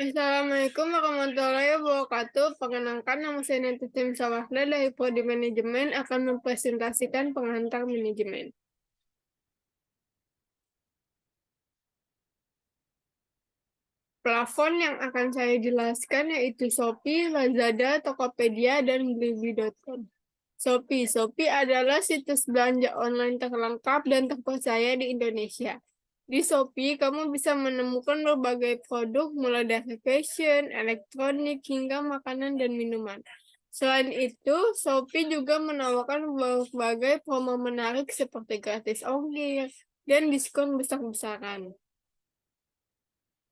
Assalamualaikum warahmatullahi wabarakatuh. Perkenalkan, nama saya Netizen Sawahna dari Prodi Manajemen akan mempresentasikan pengantar manajemen. Platform yang akan saya jelaskan yaitu Shopee, Lazada, Tokopedia, dan Blibli.com. Shopee adalah situs belanja online terlengkap dan terpercaya di Indonesia. Di Shopee, kamu bisa menemukan berbagai produk mulai dari fashion, elektronik, hingga makanan dan minuman. Selain itu, Shopee juga menawarkan berbagai promo menarik seperti gratis ongkir dan diskon besar-besaran.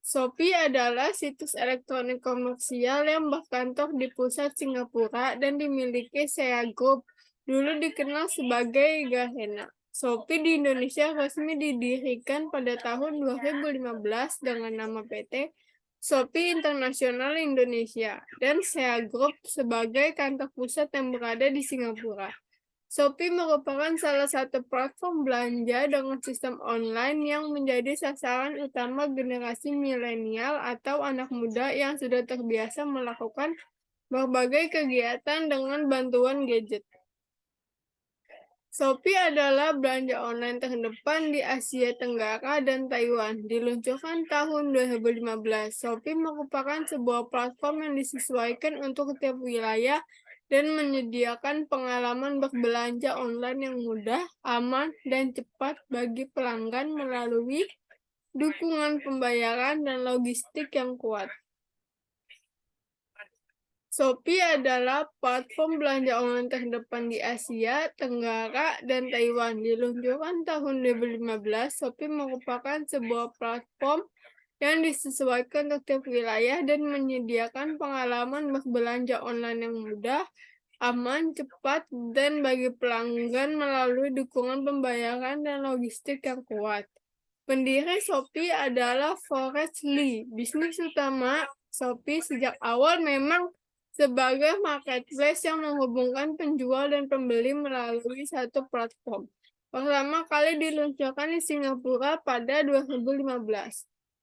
Shopee adalah situs elektronik komersial yang berkantor di pusat Singapura dan dimiliki Sea Group, dulu dikenal sebagai Garena. Shopee di Indonesia resmi didirikan pada tahun 2015 dengan nama PT Shopee International Indonesia dan Sea Group sebagai kantor pusat yang berada di Singapura. Shopee merupakan salah satu platform belanja dengan sistem online yang menjadi sasaran utama generasi milenial atau anak muda yang sudah terbiasa melakukan berbagai kegiatan dengan bantuan gadget. Shopee adalah belanja online terdepan di Asia Tenggara dan Taiwan. Diluncurkan tahun 2015, Shopee merupakan sebuah platform yang disesuaikan untuk setiap wilayah dan menyediakan pengalaman berbelanja online yang mudah, aman, dan cepat bagi pelanggan melalui dukungan pembayaran dan logistik yang kuat. Shopee adalah platform belanja online terdepan di Asia Tenggara dan Taiwan. Diluncurkan tahun 2015, Shopee merupakan sebuah platform yang disesuaikan untuk setiap wilayah dan menyediakan pengalaman berbelanja online yang mudah, aman, cepat, dan bagi pelanggan melalui dukungan pembayaran dan logistik yang kuat. Pendiri Shopee adalah Forrest Li. Bisnis utama Shopee sejak awal memang sebagai marketplace yang menghubungkan penjual dan pembeli melalui satu platform. Pertama kali diluncurkan di Singapura pada 2015.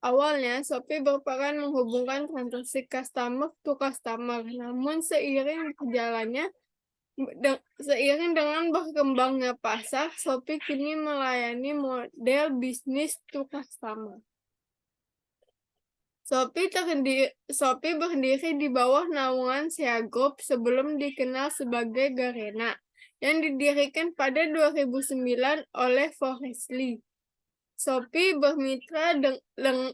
Awalnya, Shopee berperan menghubungkan transaksi customer to customer, namun seiring dengan berkembangnya pasar, Shopee kini melayani model bisnis to customer. Shopee berdiri di bawah naungan Sea Group sebelum dikenal sebagai Garena, yang didirikan pada 2009 oleh Forrest Li. Shopee bermitra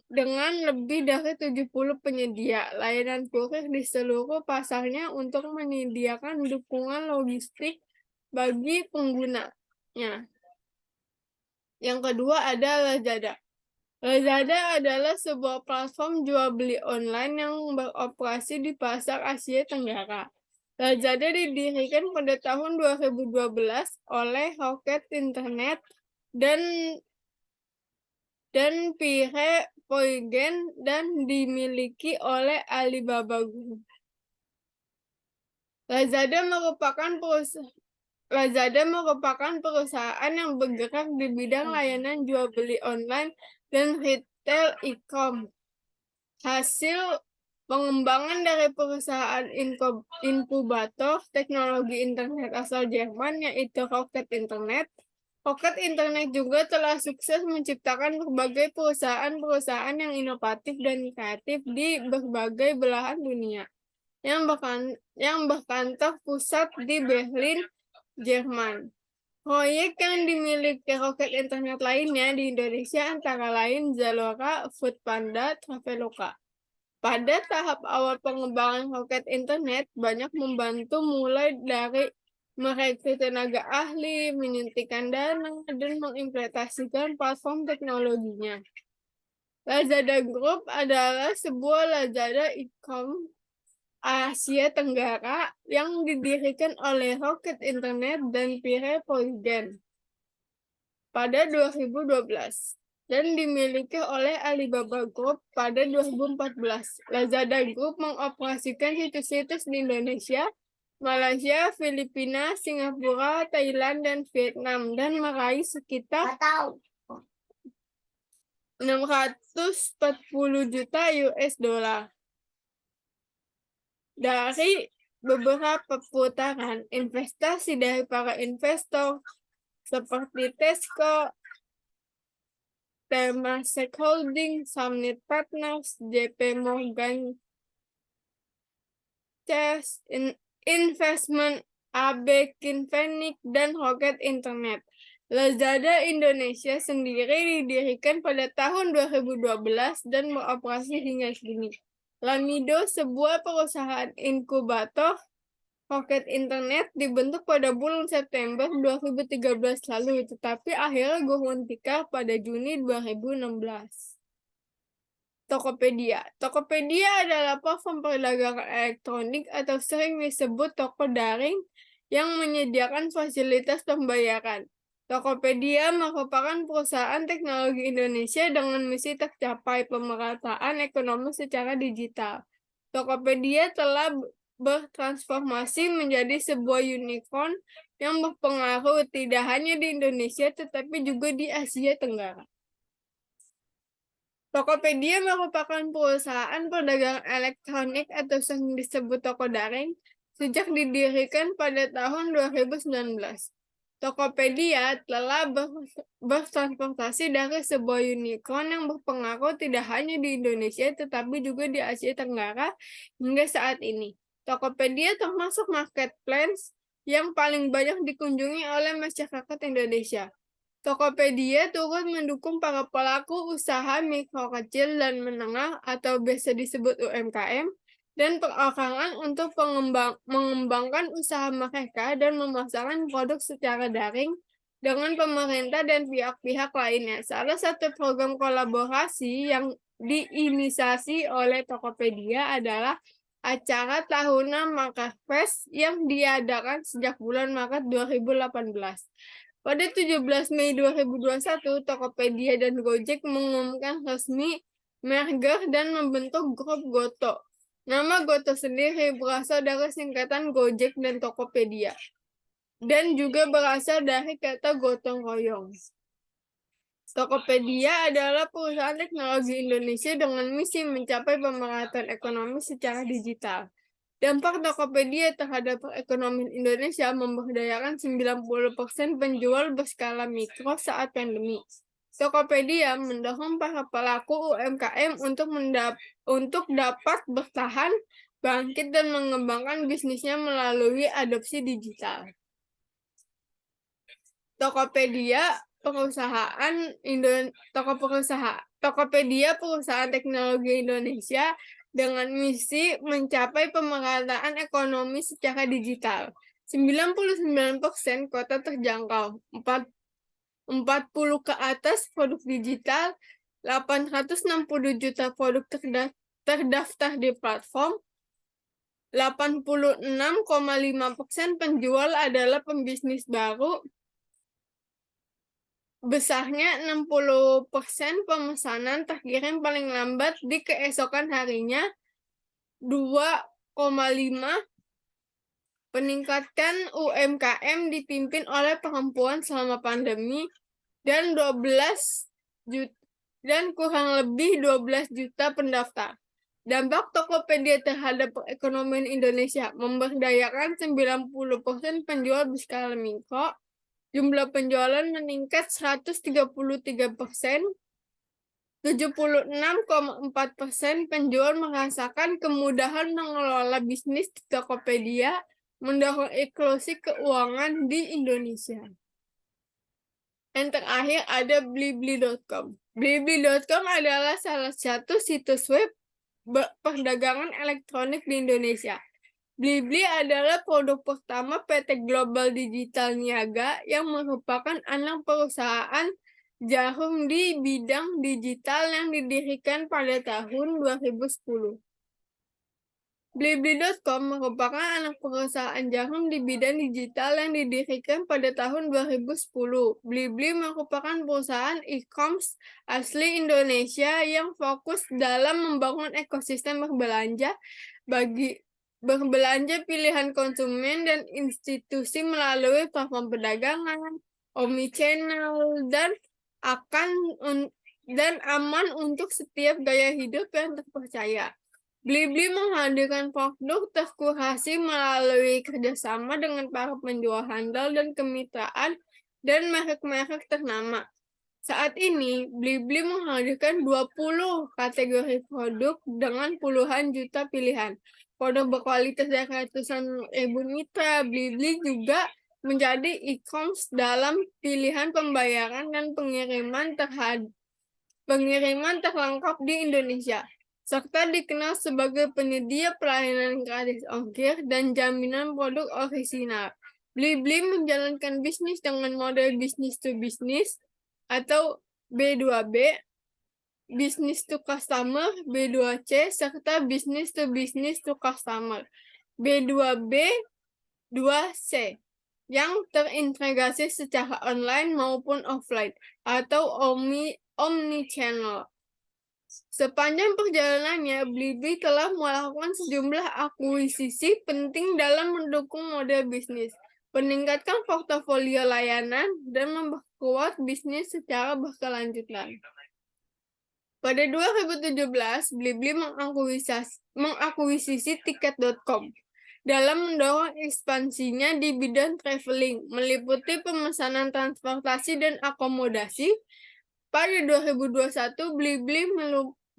dengan lebih dari 70 penyedia layanan kurir di seluruh pasarnya untuk menyediakan dukungan logistik bagi penggunanya. Yang kedua ada Lazada. Lazada adalah sebuah platform jual beli online yang beroperasi di pasar Asia Tenggara. Lazada didirikan pada tahun 2012 oleh Rocket Internet dan Pierre Poigen dan dimiliki oleh Alibaba Group. Lazada merupakan perusahaan yang bergerak di bidang layanan jual beli online dan retail e-com. Hasil pengembangan dari perusahaan inkubator teknologi internet asal Jerman yaitu Rocket Internet. Rocket Internet juga telah sukses menciptakan berbagai perusahaan-perusahaan yang inovatif dan kreatif di berbagai belahan dunia, yang berkantor pusat di Berlin, Jerman. Proyek yang dimiliki Rocket Internet lainnya di Indonesia antara lain Zalora, Foodpanda, Traveloka. Pada tahap awal pengembangan Rocket Internet, banyak membantu mulai dari merekrut tenaga ahli, menyuntikkan dana, dan mengimplementasikan platform teknologinya. Lazada Group adalah sebuah Lazada e-com Asia Tenggara yang didirikan oleh Rocket Internet dan Pierre Poigen pada 2012 dan dimiliki oleh Alibaba Group pada 2014. Lazada Group mengoperasikan situs-situs di Indonesia, Malaysia, Filipina, Singapura, Thailand, dan Vietnam dan meraih sekitar 640 juta US dollar. Dari beberapa putaran investasi dari para investor seperti Tesco, Temasek Holding, Summit Partners, JP Morgan Chase Investment, AB Kinfinic, dan Rocket Internet. Lazada Indonesia sendiri didirikan pada tahun 2012 dan beroperasi hingga kini. Lamido, sebuah perusahaan inkubator Rocket Internet, dibentuk pada bulan September 2013 lalu, tetapi akhirnya gulung tikar pada Juni 2016. Tokopedia. Tokopedia adalah platform perdagangan elektronik atau sering disebut toko daring yang menyediakan fasilitas pembayaran. Tokopedia merupakan perusahaan teknologi Indonesia dengan misi tercapai pemerataan ekonomi secara digital. Tokopedia telah bertransformasi menjadi sebuah unicorn yang berpengaruh tidak hanya di Indonesia tetapi juga di Asia Tenggara. Tokopedia merupakan perusahaan perdagangan elektronik atau sering disebut toko daring sejak didirikan pada tahun 2019. Tokopedia telah bertransformasi dari sebuah unicorn yang berpengaruh tidak hanya di Indonesia tetapi juga di Asia Tenggara hingga saat ini. Tokopedia termasuk marketplace yang paling banyak dikunjungi oleh masyarakat Indonesia. Tokopedia turut mendukung para pelaku usaha mikro kecil dan menengah atau biasa disebut UMKM dan perorangan untuk mengembangkan usaha mereka dan memasarkan produk secara daring dengan pemerintah dan pihak-pihak lainnya. Salah satu program kolaborasi yang diinisiasi oleh Tokopedia adalah acara tahunan Makerfest yang diadakan sejak bulan Maret 2018. Pada 17 Mei 2021, Tokopedia dan Gojek mengumumkan resmi merger dan membentuk grup Goto. Nama Goto sendiri berasal dari singkatan Gojek dan Tokopedia, dan juga berasal dari kata gotong royong. Tokopedia adalah perusahaan teknologi Indonesia dengan misi mencapai pemerataan ekonomi secara digital. Dampak Tokopedia terhadap perekonomian Indonesia memberdayakan 90% penjual berskala mikro saat pandemi. Tokopedia mendorong para pelaku UMKM untuk dapat bertahan, bangkit, dan mengembangkan bisnisnya melalui adopsi digital. Tokopedia perusahaan teknologi Indonesia dengan misi mencapai pemerataan ekonomi secara digital. 99% kota terjangkau, 40 ke atas produk digital, 860 juta produk terdaftar di platform, 86,5% penjual adalah pembisnis baru, besarnya 60% pemesanan terkirim paling lambat di keesokan harinya, 2,5 peningkatan UMKM dipimpin oleh perempuan selama pandemi, dan kurang lebih 12 juta pendaftar. Dampak Tokopedia terhadap perekonomian Indonesia memberdayakan 90% penjual berskala mikro. Jumlah penjualan meningkat 133%, 76,4% penjual merasakan kemudahan mengelola bisnis di Tokopedia, mendorong inklusi keuangan di Indonesia. Yang terakhir ada Blibli.com. Blibli.com adalah salah satu situs web perdagangan elektronik di Indonesia. Blibli adalah produk pertama PT Global Digital Niaga yang merupakan anak perusahaan jarum di bidang digital yang didirikan pada tahun 2010. Blibli.com merupakan anak perusahaan jarum di bidang digital yang didirikan pada tahun 2010. Blibli merupakan perusahaan e-commerce asli Indonesia yang fokus dalam membangun ekosistem berbelanja pilihan konsumen dan institusi melalui platform perdagangan, omnichannel, dan aman untuk setiap gaya hidup yang terpercaya. Blibli menghadirkan produk terkurasi melalui kerjasama dengan para penjual handal dan kemitraan dan merek-merek ternama. Saat ini, Blibli menghadirkan 20 kategori produk dengan puluhan juta pilihan. Produk berkualitas dari ratusan ribu mitra, Blibli juga menjadi e-commerce dalam pilihan pembayaran dan pengiriman terlengkap di Indonesia, serta dikenal sebagai penyedia pelayanan gratis ongkir dan jaminan produk orisinal. Blibli menjalankan bisnis dengan model business to business atau B2B, business to customer, B2C, serta business to customer, B2B, 2C, yang terintegrasi secara online maupun offline atau omni-channel. Sepanjang perjalanannya, Blibli telah melakukan sejumlah akuisisi penting dalam mendukung model bisnis, meningkatkan portofolio layanan, dan memperkuat bisnis secara berkelanjutan. Pada 2017, Blibli mengakuisisi Tiket.com dalam mendorong ekspansinya di bidang traveling, meliputi pemesanan transportasi dan akomodasi. Pada 2021, Blibli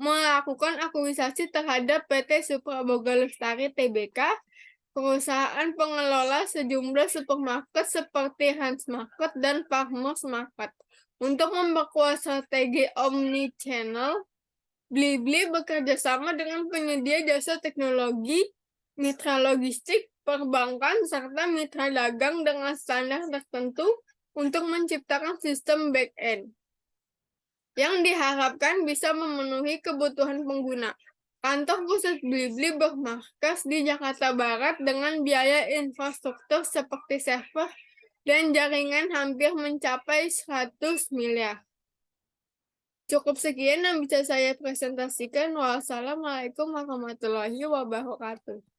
melakukan akuisisi terhadap PT Supra Boga Lestari Tbk, perusahaan pengelola sejumlah supermarket seperti Hans Market dan Farmers Market. Untuk memperkuat strategi omni-channel, Blibli bekerja sama dengan penyedia jasa teknologi, mitra logistik, perbankan, serta mitra dagang dengan standar tertentu untuk menciptakan sistem back-end yang diharapkan bisa memenuhi kebutuhan pengguna. Kantor pusat Blibli bermarkas di Jakarta Barat dengan biaya infrastruktur seperti server dan jaringan hampir mencapai 100 miliar. Cukup sekian yang bisa saya presentasikan. Wassalamualaikum warahmatullahi wabarakatuh.